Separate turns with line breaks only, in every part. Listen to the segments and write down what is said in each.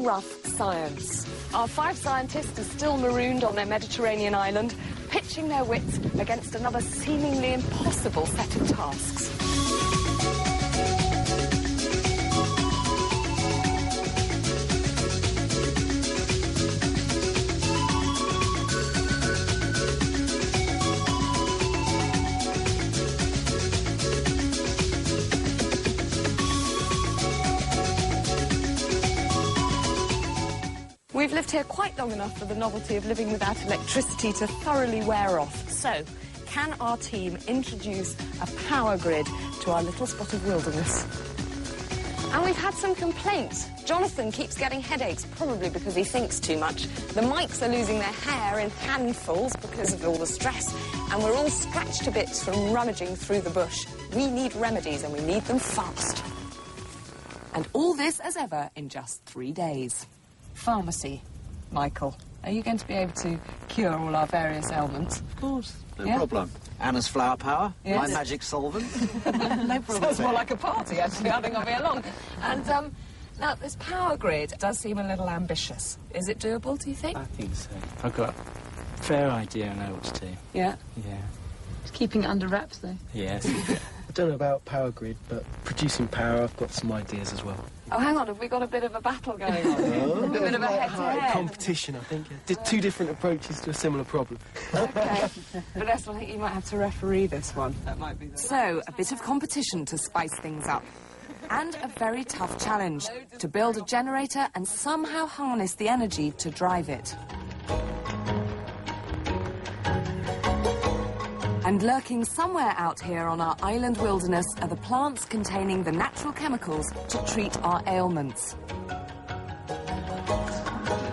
rough science. Our 5 scientists are still marooned on their Mediterranean island, pitching their wits against another seemingly impossible set of tasks. We've lived here quite long enough for the novelty of living without electricity to thoroughly wear off. So, can our team introduce a power grid to our little spot of wilderness? And we've had some complaints. Jonathan keeps getting headaches, probably because he thinks too much. The mics are losing their hair in handfuls because of all the stress. And we're all scratched to bits from rummaging through the bush. We need remedies, and we need them fast. And all this, as ever, in just 3 days. Pharmacy. Michael, are you going to be able to cure all our various ailments?
Of course, no problem. Anna's flower power, yes. My magic solvent.
No problem. Sounds more like a party, actually. I think I'll be along. And, now, this power grid does seem a little ambitious. Is it doable, do you think?
I think so. I've got a fair idea I know what to do.
Yeah?
Yeah.
Just keeping it under wraps, though.
Yes.
I don't know about power grid, but producing power, I've got some ideas as well.
Oh, hang on, have we got a bit of a battle going on? A bit of a head-to-head?
Competition, I think. Two different approaches to a similar problem.
OK. Vanessa, I think you might have to referee this one.
That might be the...
So, a bit of competition to spice things up. And a very tough challenge, to build a generator and somehow harness the energy to drive it. And lurking somewhere out here on our island wilderness are the plants containing the natural chemicals to treat our ailments.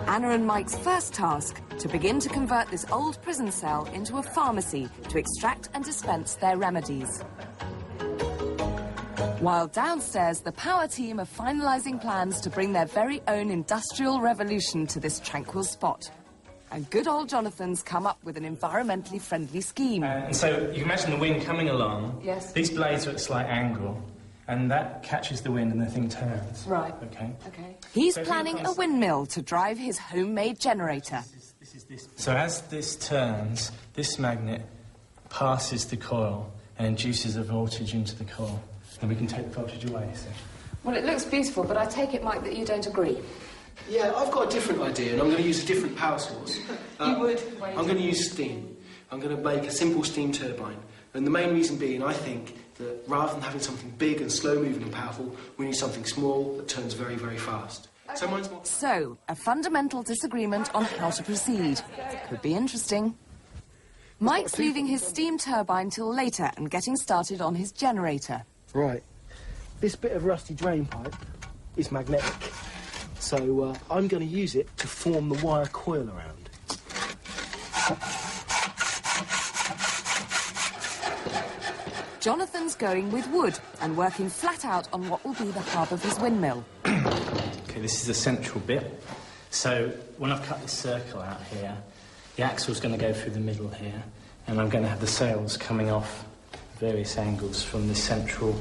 Anna and Mike's first task, to begin to convert this old prison cell into a pharmacy to extract and dispense their remedies. While downstairs, the power team are finalising plans to bring their very own industrial revolution to this tranquil spot. And good old Jonathan's come up with an environmentally friendly scheme.
And so you can imagine the wind coming along.
Yes.
These blades are at a slight angle, and that catches the wind and the thing turns.
Right.
OK?
OK. He's planning a windmill to drive his homemade generator.
So as this turns, this magnet passes the coil and induces a voltage into the coil. And we can take the voltage away, so.
Well, it looks beautiful, but I take it, Mike, that you don't agree.
Yeah, I've got a different idea, and I'm going to use a different power source.
You would?
I'm going to use steam. I'm going to make a simple steam turbine. And the main reason being, I think, that rather than having something big and slow-moving and powerful, we need something small that turns very, very fast.
Okay. So, a fundamental disagreement on how to proceed. Could be interesting. Mike's leaving his steam turbine till later and getting started on his generator.
Right. This bit of rusty drain pipe is magnetic. So I'm going to use it to form the wire coil around.
Jonathan's going with wood and working flat out on what will be the hub of his windmill.
OK, this is the central bit. So when I've cut this circle out here, the axle's going to go through the middle here, and I'm going to have the sails coming off various angles from the central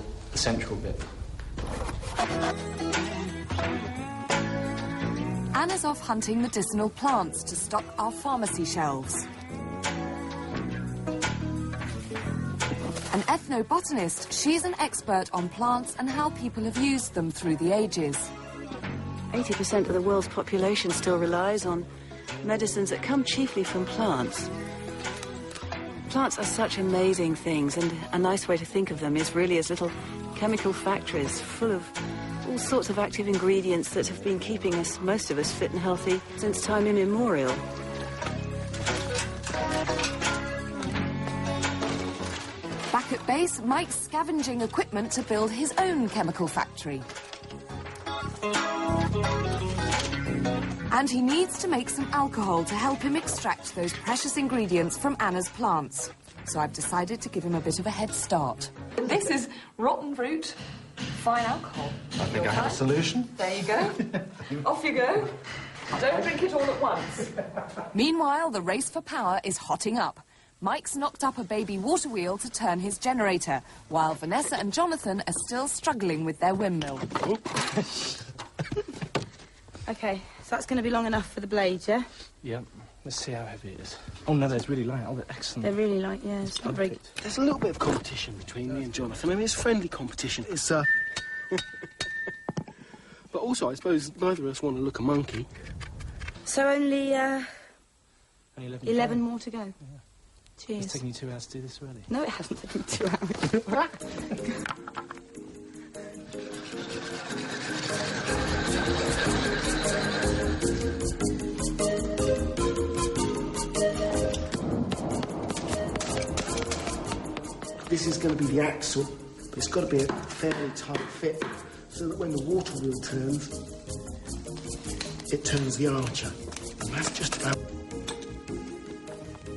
bit.
Anna's off hunting medicinal plants to stock our pharmacy shelves. An ethnobotanist, she's an expert on plants and how people have used them through the ages.
80% of the world's population still relies on medicines that come chiefly from plants. Plants are such amazing things, and a nice way to think of them is really as little chemical factories full of all sorts of active ingredients that have been keeping us, most of us, fit and healthy since time immemorial.
Back at base, Mike's scavenging equipment to build his own chemical factory. And he needs to make some alcohol to help him extract those precious ingredients from Anna's plants. So I've decided to give him a bit of a head start. This is rotten fruit, fine alcohol.
I think I have a solution.
There you go. Off you go. Don't drink it all at once. Meanwhile, the race for power is hotting up. Mike's knocked up a baby water wheel to turn his generator, while Vanessa and Jonathan are still struggling with their windmill.
OK, so that's going to be long enough for the blade, yeah?
Yep. Let's see how heavy it is. Oh, no, there's really light. Oh, they're excellent.
They're really light, yeah. It's not very good.
There's a little bit of competition between me and Jonathan. I mean, it's friendly competition. It's, But also, I suppose neither of us want to look a monkey.
So only,
Only
11 more to go.
Yeah.
Cheers.
It's taken you 2 hours to do this already.
No, it hasn't taken me 2 hours.
This is going to be the axle, but it's got to be a fairly tight fit so that when the water wheel turns, it turns the archer. And that's just about...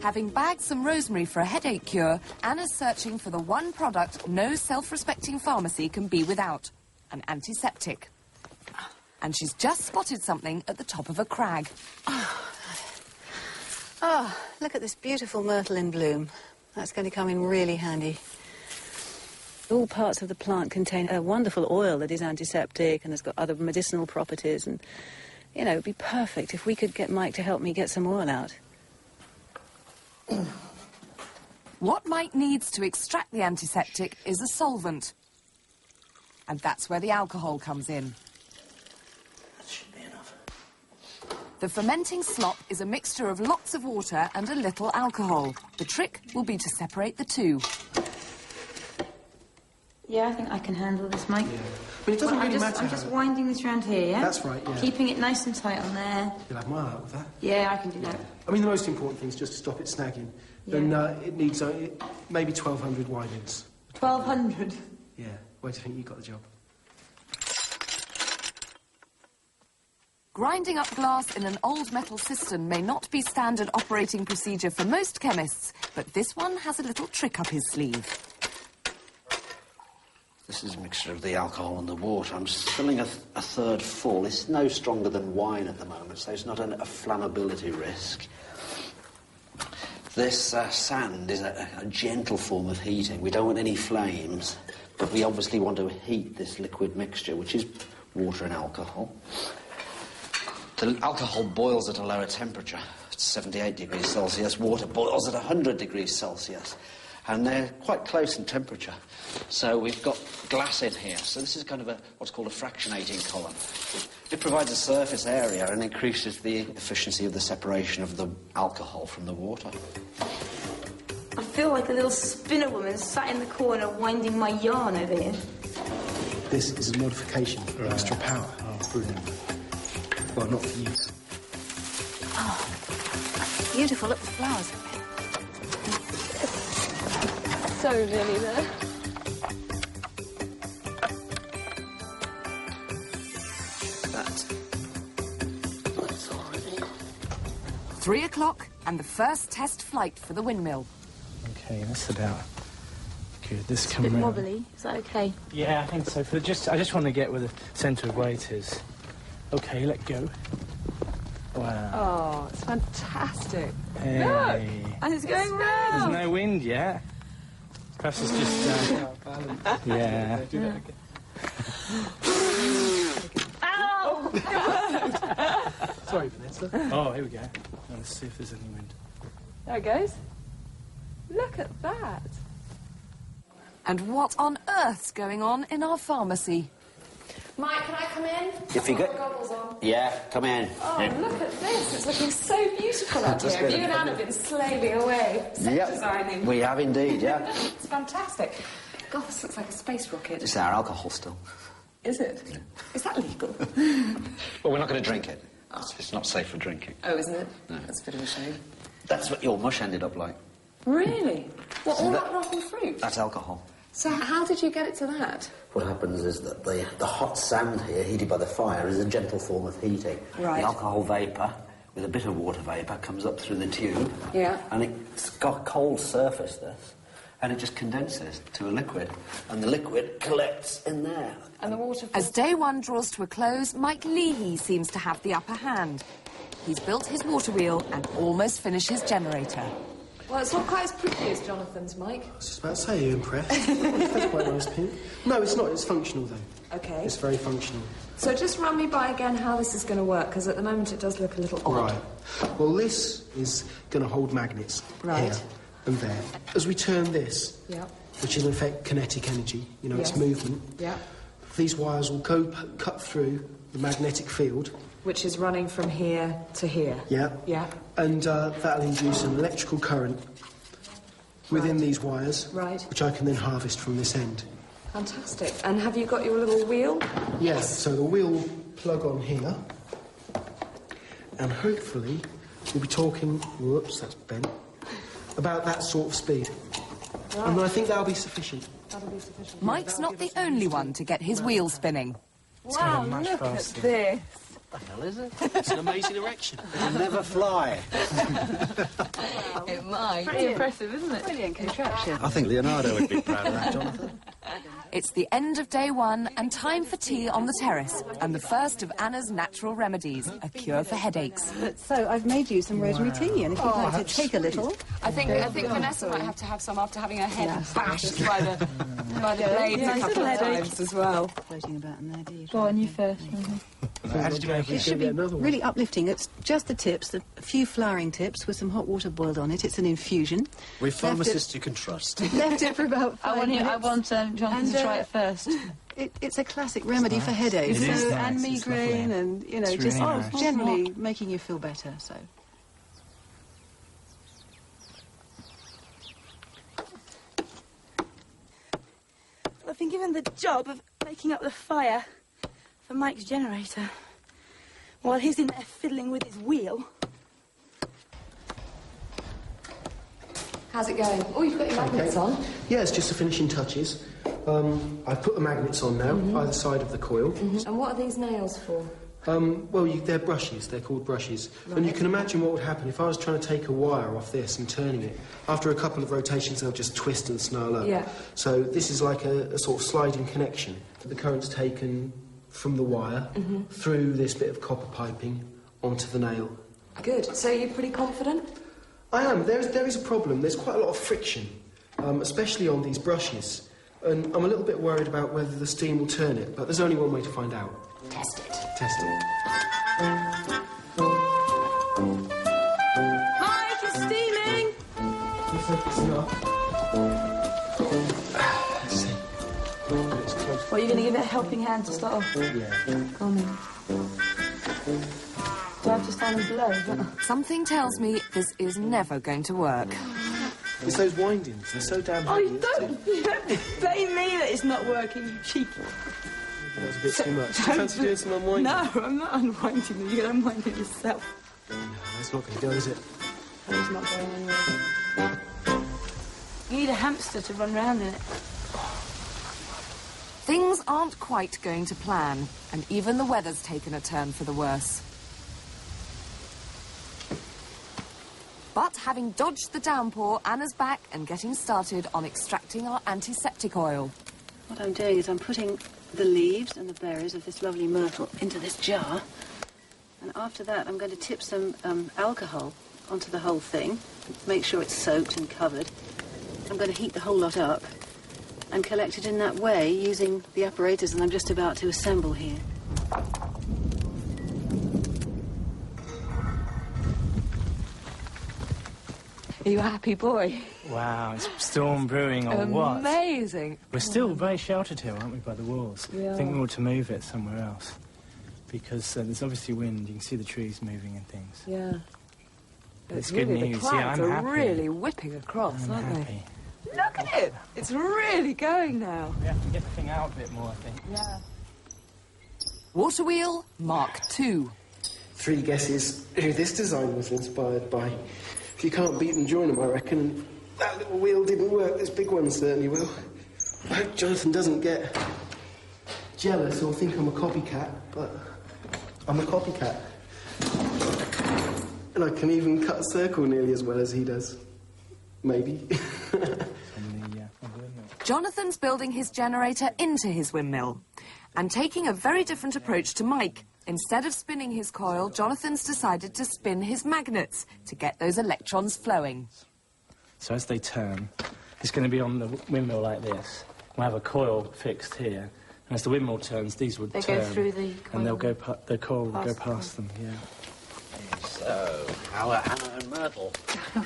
Having bagged some rosemary for a headache cure, Anna's searching for the one product no self-respecting pharmacy can be without, an antiseptic. And she's just spotted something at the top of a crag.
Oh, look at this beautiful myrtle in bloom. That's going to come in really handy. All parts of the plant contain a wonderful oil that is antiseptic and has got other medicinal properties. And, you know, it'd be perfect if we could get Mike to help me get some oil out.
What Mike needs to extract the antiseptic is a solvent. And that's where the alcohol comes in.
That should be enough.
The fermenting slop is a mixture of lots of water and a little alcohol. The trick will be to separate the two.
Yeah, I think I can handle this, Mike.
Yeah. But it doesn't really matter.
I'm just winding this round here, yeah?
That's right, yeah.
Keeping it nice and tight on there.
You'll have my help with that.
Yeah, I can do that.
I mean, the most important thing is just to stop it snagging.
Yeah.
And it needs maybe 1,200 windings.
1,200?
Yeah. Where do you think you got the job?
Grinding up glass in an old metal cistern may not be standard operating procedure for most chemists, but this one has a little trick up his sleeve.
This is a mixture of the alcohol and the water. I'm just filling a third full. It's no stronger than wine at the moment, so it's not a flammability risk. This sand is a gentle form of heating. We don't want any flames, but we obviously want to heat this liquid mixture, which is water and alcohol. The alcohol boils at a lower temperature, it's 78 degrees Celsius. Water boils at 100 degrees Celsius. And they're quite close in temperature. So we've got glass in here. So this is kind of what's called a fractionating column. It provides a surface area and increases the efficiency of the separation of the alcohol from the water.
I feel like a little spinner woman sat in the corner winding my yarn over here.
This is a modification for extra power.
Oh, brilliant.
Well, not for you.
Oh, beautiful. Look at the flowers.
So nearly there.
That's already...
3 o'clock and the first test flight for the windmill.
OK, that's about good. This
It's a
coming
bit
round.
wobbly. Is that OK?
Yeah, I think so. I just want to get where the centre of weight is. OK, let go. Wow.
Oh, it's fantastic.
Hey.
And it's going round.
There's no wind yet. Perhaps it's just... yeah.
Ow!
Sorry, Vanessa.
Oh, here we go. Let's see if there's any wind.
There it goes. Look at that. And what on earth's going on in our pharmacy? Mike, can I come in?
If you
I've got
go-
my goggles on.
Yeah, come in.
Oh,
Yeah.
look at this. It's looking so beautiful up
Just
here.
good.
You and Anna have been slaving away. Set
Yep.
designing.
We have indeed, yeah.
It's fantastic. God, this looks like a space rocket.
It's our alcohol still.
Is it?
Yeah.
Is that legal?
Well, we're not going to drink it. It's not safe for drinking.
Oh, isn't it?
No.
That's a bit of a shame.
That's what your mush ended up like.
Really? What, all
That-
that rotten fruit?
That's alcohol.
So how did you get it to that?
What happens is that the hot sand here, heated by the fire, is a gentle form of heating.
Right.
The alcohol vapour, with a bit of water vapour, comes up through the tube.
Yeah.
And it's got a cold surface, this, and it just condenses to a liquid. And the liquid collects in there.
And the water... As day one draws to a close, Mike Leahy seems to have the upper hand. He's built his water wheel and almost finished his generator. Well, it's not quite as pretty as Jonathan's, Mike.
I was just about to say, you're impressed. That's quite nice pink. No, it's not. It's functional, though.
OK.
It's very functional.
So just run me by again how this is going to work, because at the moment it does look a little odd.
Right. Well, this is going to hold magnets here and there. As we turn this, which is in effect kinetic energy, you know, it's movement, these wires will cut through the magnetic field.
Which is running from here to here.
Yeah. And that'll induce an electrical current within these wires, which I can then harvest from this end.
Fantastic. And have you got your little wheel?
Yes, so the wheel will plug on here, and hopefully we'll be talking, whoops, that's bent, about that sort of speed. Right. And I think that'll be sufficient.
Mike's not the only one to get his wheel spinning.
Wow, look at this.
What the hell is it?
It's an amazing erection.
It'll never fly.
It might.
Pretty impressive, isn't it? Brilliant contraption.
I think Leonardo would be proud of that, Jonathan.
It's the end of day one and time for tea on the terrace and the first of Anna's natural remedies, a cure for headaches.
So I've made you some rosemary tea, and if you'd like to take a little...
I think Vanessa might have to have some after having her head bashed by the blades a couple of times as well.
Floating about in there, do you?
Go on, you first.
It should be really uplifting. It's just the tips, a few flowering tips with some hot water boiled on it. It's an infusion.
We're pharmacists you can trust.
Left it for about 5 minutes.
I want Jonathan to try it first.
It's a classic remedy for headaches and migraine, and you know, just generally making you feel better. So.
I've been given the job of making up the fire for Mike's generator while he's in there fiddling with his wheel.
How's it going? Oh, you've got your magnets on.
Yeah, it's just the finishing touches. I've put the magnets on now, either side of the coil.
And what are these nails for?
Well, they're brushes. They're called brushes. Right. And you can imagine what would happen if I was trying to take a wire off this and turning it. After a couple of rotations, they'll just twist and snarl up.
Yeah.
So this is like a sort of sliding connection. The current's taken from the wire through this bit of copper piping onto the nail.
Good. So you're pretty confident?
I am. There is a problem. There's quite a lot of friction, especially on these brushes. And I'm a little bit worried about whether the steam will turn it, but there's only one way to find out.
Test it.
Test it.
Mike, it's steaming!
Let's see. It's close.
Well, you're going to give it a helping hand to start off?
Yeah.
Go on then. Do I have to stand and blow?
Something tells me this is never going to work.
It's those windings. They're so damn heavy.
You don't blame me that it's not working, you cheeky.
That was a bit too much. Do you fancy doing some unwinding?
No, I'm not unwinding them. You're going to unwind it yourself.
No, it's not going to go, is it?
No, it's not going anywhere. You need a hamster to run round in it.
Things aren't quite going to plan, and even the weather's taken a turn for the worse. But having dodged the downpour, Anna's back and getting started on extracting our antiseptic oil.
What I'm doing is I'm putting the leaves and the berries of this lovely myrtle into this jar. And after that, I'm going to tip some alcohol onto the whole thing. Make sure it's soaked and covered. I'm going to heat the whole lot up and collect it in that way using the apparatus that I'm just about to assemble here.
Are you a happy boy?
Wow, it's storm brewing or what?
Amazing.
We're still very sheltered here, aren't we, by the walls?
Yeah.
I think we ought to move it somewhere else. Because there's obviously wind, you can see the trees moving and things.
Yeah.
It's good
really,
news.
The clouds
I'm
are
happy.
really whipping across,
I'm
aren't
happy.
they? Look at it! It's really going now.
We have to get the thing out a bit more, I think.
Yeah.
Water wheel Mark II.
3 guesses who this design was inspired by. If you can't beat them, join them, I reckon. That little wheel didn't work. This big one certainly will. I hope Jonathan doesn't get jealous or think I'm a copycat, but I'm a copycat. And I can even cut a circle nearly as well as he does. Maybe.
Jonathan's building his generator into his windmill and taking a very different approach to Mike. Instead of spinning his coil, Jonathan's decided to spin his magnets to get those electrons flowing.
So as they turn, it's going to be on the windmill like this. We'll have a coil fixed here, and as the windmill turns, these would turn.
They go through the coil.
And they'll go the coil will go past them, yeah.
So, how are Anna and Myrtle?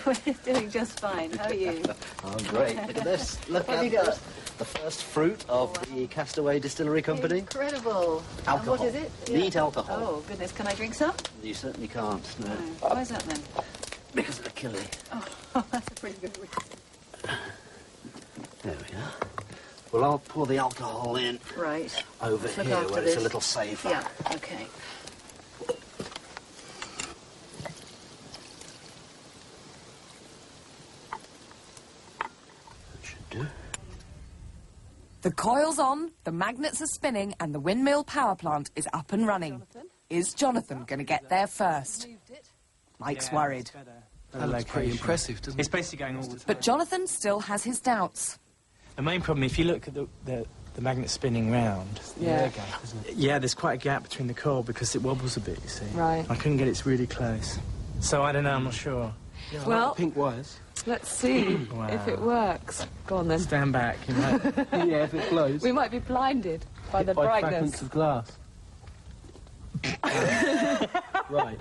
We're doing just fine. How are you?
Oh, great. Look at this. Look
What have
at
you got?
this. The first fruit of the Castaway Distillery Company.
Incredible.
Alcohol.
And what is it?
Neat alcohol.
Oh, goodness. Can I drink some?
You certainly can't, no.
Why is that then?
Because of Achilles.
Oh, that's a pretty good reason.
There we are. Well, I'll pour the alcohol in
Right.
over
Let's look
here
after
where it's a
this.
little safer.
Yeah, okay.
Should do.
The coil's on, the magnets are spinning, and the windmill power plant is up and running. Is Jonathan going to get there first? Mike's worried.
That looks pretty impressive, doesn't it?
It's basically going all the time.
But Jonathan still has his doubts.
The main problem, if you look at the magnet spinning round,
Yeah, gap, isn't it?
yeah, there's quite a gap between the coil because it wobbles a bit, you see.
Right.
I couldn't get it really close. So I don't know, I'm not sure.
Yeah, I
Well-
like the pink wires.
Let's see
Wow.
if it works. Go on then.
Stand back, you know.
Yeah, if it blows.
We might be blinded by the
by
brightness.
fragments of glass. Right.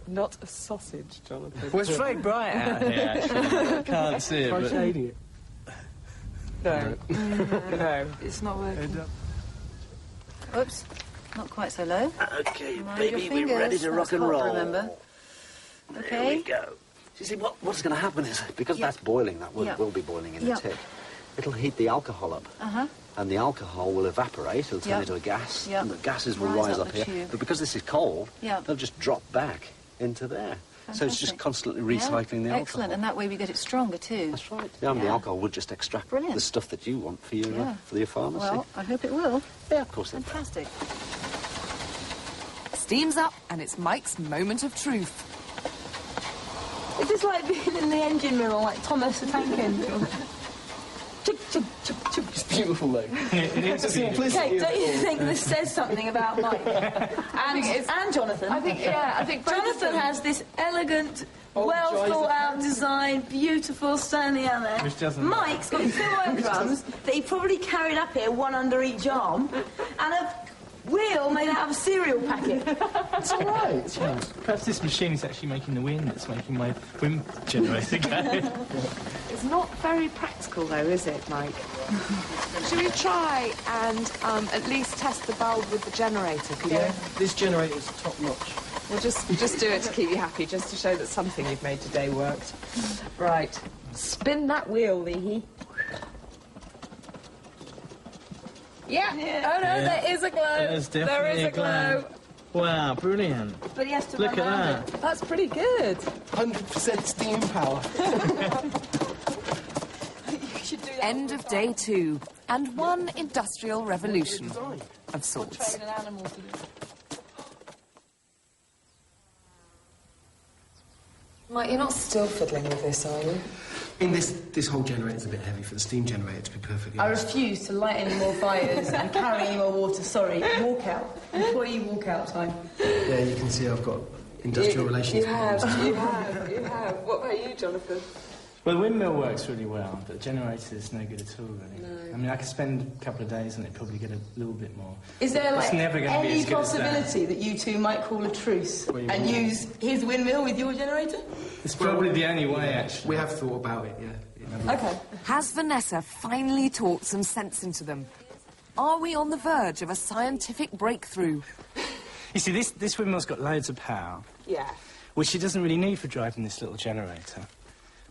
Not a sausage, Jonathan.
Well, it's very bright out here, actually. I can't see it,
Try
but...
shading it.
No. No.
It's not working. Oops. Not quite so low.
Okay,
Mind
baby,
your
we're ready
fingers.
to
That's
rock and
hot,
roll.
remember.
There
Okay.
we go. You see, what's going to happen is, because
Yeah.
that's boiling, that will,
Yeah.
will be boiling in
Yeah.
the tick, it'll heat the alcohol up.
Uh-huh.
And the alcohol will evaporate, it'll turn
Yeah.
into a gas,
Yeah.
and the gases will
Rise
rise
up
up
the
here.
tube.
But because this is cold,
Yeah.
they'll just drop back into there. So it's just
Fantastic.
constantly
Yeah.
recycling the alcohol.
Excellent, and that way we get it stronger too.
That's right. Yeah, and the
Yeah.
alcohol would just extract
Brilliant.
the stuff that you want for your,
Yeah.
for your pharmacy.
Well, I hope it will.
Yeah, of course it will.
Fantastic.
Steam's up, and it's Mike's moment of truth.
It's just like being in the engine room, like Thomas the Tank Engine. Chug, chug, chug, chug.
It's beautiful, though.
It is
The simplicity
Okay,
of
don't
it
you
all.
think this says something about Mike? And Jonathan?
I think both of
Jonathan
them-
has this elegant,
Oh,
well
joys
thought
of
out design, beautiful standing out there.
Which doesn't-
Mike's got two oil drums that he probably carried up here, one under each arm, and a wheel made out of a cereal packet.
It's all right. Yeah.
Perhaps this machine is actually making the wind that's making my wind generator go.
It's not very practical, though, is it, Mike? Should we try and at least test the bulb with the generator? Could
Yeah,
you?
this generator's top notch.
We'll just do it to keep you happy, just to show that something you've made today worked. Right. Spin that wheel, Leahy. Yeah. Oh, no, there is a glow.
There's definitely
there is a glow.
Wow, brilliant.
But he has to
Look at
run round
that.
That's pretty good.
100% steam power.
You should do that.
End of day 2, and one industrial revolution of sorts.
Train an animal to do it.
Mike, you're not still fiddling with this, are you?
In this whole generator's a bit heavy for the steam generator, to be perfectly
I
honest.
refuse to light any more fires and carry any more water. Sorry, walk out. Employee walk out time.
Yeah, you can see I've got industrial relations problems.
You have. What about you, Jonathan?
Well, the windmill works really well, but the generator is no good at all, really.
No.
I mean, I could spend a couple of days and it'd probably get a little bit more.
Is there
It's
like
never gonna be
any
as good as that.
possibility that you two might call a truce
What do you
and
mean?
use his windmill with your generator?
It's probably the only way, actually.
We have thought about it, yeah.
Okay.
Has Vanessa finally talked some sense into them? Are we on the verge of a scientific breakthrough?
You see, this windmill's got loads of power,
Yeah.
which it doesn't really need for driving this little generator.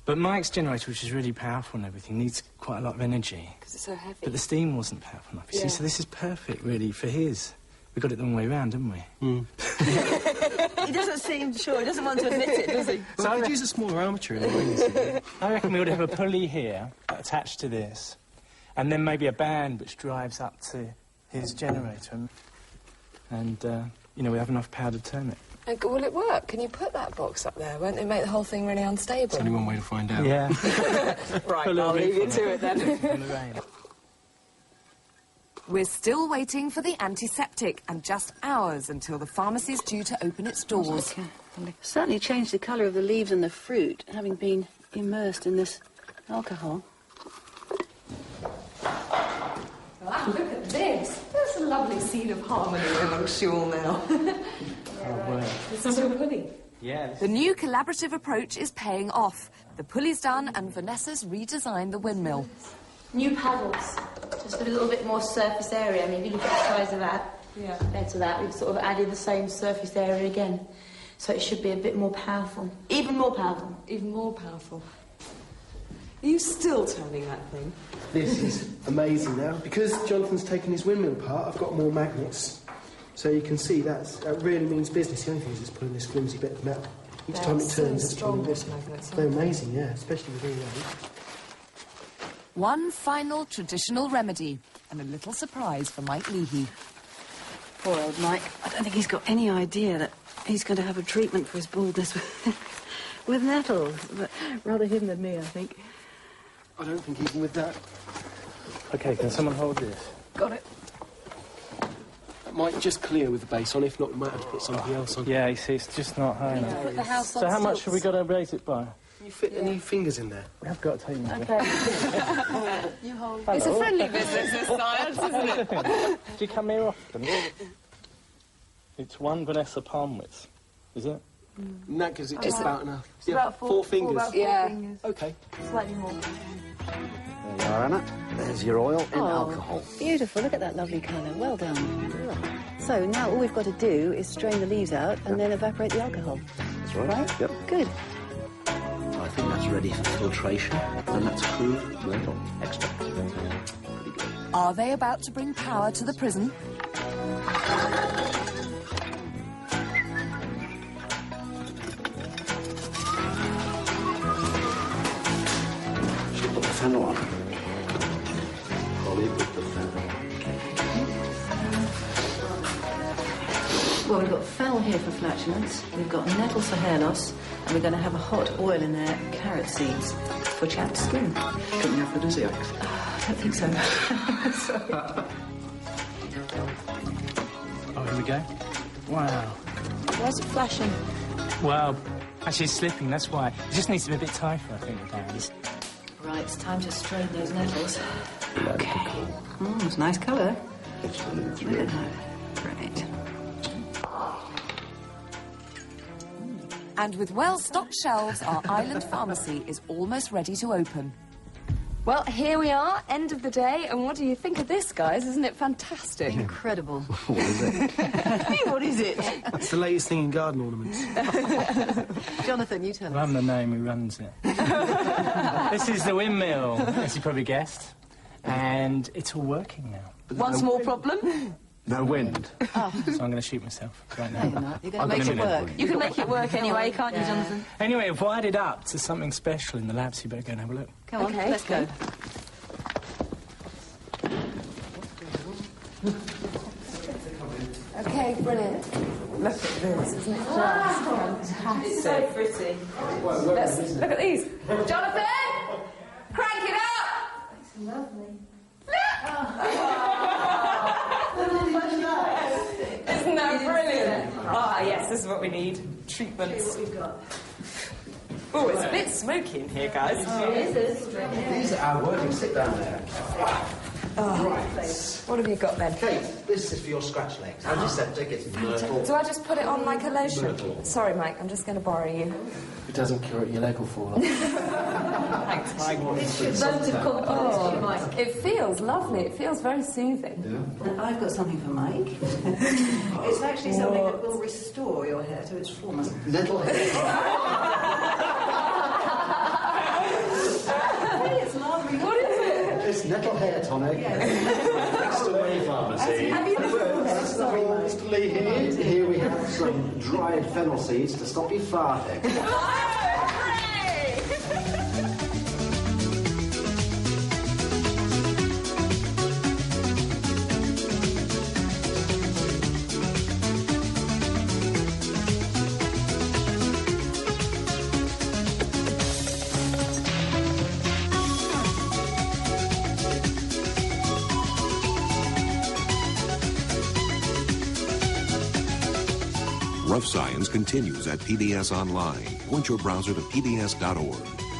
But Mike's generator, which is really powerful and everything, needs quite a lot of energy.
Because it's so heavy.
But the steam wasn't powerful enough, you
Yeah.
see, so this is perfect, really, for his. We got it the wrong way round, didn't we?
He doesn't seem sure. He doesn't want to admit it, does he?
Well, I could use a smaller armature in the way, you see.
I reckon we would have a pulley here attached to this, and then maybe a band which drives up to his generator, and you know, we have enough power to turn it.
And will it work? Can you put that box up there? Won't it make the whole thing really unstable?
There's only one way to find out.
Yeah.
Right,
Put a little
I'll
bit
leave you
from
to it then.
in the rain.
We're still waiting for the antiseptic, and just hours until the pharmacy's due to open its doors.
Certainly changed the colour of the leaves and the fruit, having been immersed in this alcohol.
Wow, look at this. There's a lovely seed of harmony amongst you all now. This is your pulley.
Yeah.
The new collaborative approach is paying off. The pulley's done and Vanessa's redesigned the windmill.
New paddles, just a little bit more surface area. I mean, if you look at the size of that, compared to that, we've sort of added the same surface area again. So it should be a bit more powerful. Even more powerful.
Even more powerful. Are you still turning that thing?
This is amazing now. Because Jonathan's taken his windmill apart, I've got more magnets. So you can see that really means business. The only thing is it's pulling this flimsy bit of metal. Each time it turns, it's pulling this. They're amazing, yeah, especially with all those.
One final traditional remedy and a little surprise for Mike Leahy.
Poor old Mike. I don't think he's got any idea that he's going to have a treatment for his baldness with nettles. But rather him than me, I think.
I don't think even with that.
OK, can someone hold this?
Got it.
That might just clear with the base on. If not, we might have to put something else on.
Yeah, you see, it's just not high enough.
Put the house on
So how much
stilts.
have we got to raise it by?
Can you fit any fingers in there?
We have got to take them.
OK. You hold.
It's a friendly business, this science, isn't it?
Do you come here often? It's one Vanessa palm width, is it?
In that gives it just about enough.
It's about four
fingers.
About four fingers.
OK.
Slightly more.
There you are, Anna. There's your oil in alcohol.
Beautiful. Look at that lovely colour. Well done. So now all we've got to do is strain the leaves out and then evaporate the alcohol.
That's right.
Right?
Yep.
Good.
I think that's ready for filtration. And that's crude myrtle extract. Pretty good.
Are they about to bring power to the prison?
Should put the fennel on. Probably put the fennel.
Well, we've got fennel here for flatulence, we've got nettles for hair loss, and we're going to have a hot oil in there, carrot seeds, for chapped skin.
Couldn't have aphrodisiacs.
I don't think so. Sorry.
Oh, here we go. Wow.
Where's it flashing?
Well, actually, it's slipping, that's why. It just needs to be a bit tighter, I think, with hands.
Right, it's time to strain those nettles. OK. It's a nice colour. Look at that. Right.
And with well-stocked shelves, our island pharmacy is almost ready to open.
Well, here we are, end of the day, and what do you think of this, guys? Isn't it fantastic?
Incredible.
What is it?
What is it?
It's the latest thing in garden ornaments.
Jonathan, you tell us.
I'm the name who runs it. This is the windmill, as you probably guessed. And it's all working now.
One small problem.
No wind.
So I'm going to shoot myself right now.
No, you're not. You're going to make it work.
You can make it work anyway, can't you, Jonathan?
Anyway, I've wired it up to something special in the lab, so you better go and have a look.
Come on,
Okay.
let's go.
OK, brilliant. Look at this, isn't it just fantastic?
It's so pretty.
Let's look at these. Jonathan! Crank it up!
It's lovely.
Isn't that brilliant? Ah, yes, this is what we need. Treatments.
What we've got.
Oh, it's a bit smoky in here, guys.
These are our working. Sit down there. Right.
What have you got then?
Kate, this is for your scratch legs. Antiseptic, it's myrtle.
Do I just put it on like a lotion?
Myrtle.
Sorry, Mike, I'm just going to borrow you.
If it doesn't cure it, your leg will fall off.
Thanks, Mike.
Loads of compliments, Mike.
It feels lovely. It feels very soothing.
I've got something for Mike. It's actually something that will restore your hair to its former.
Nettle hair.
It's lovely.
What is it?
It's nettle hair tonic. Next away pharmacy. Mr. Lee here. Here we have some dried fennel seeds to stop you farting.
Rough Science continues at PBS Online. Point your browser to pbs.org.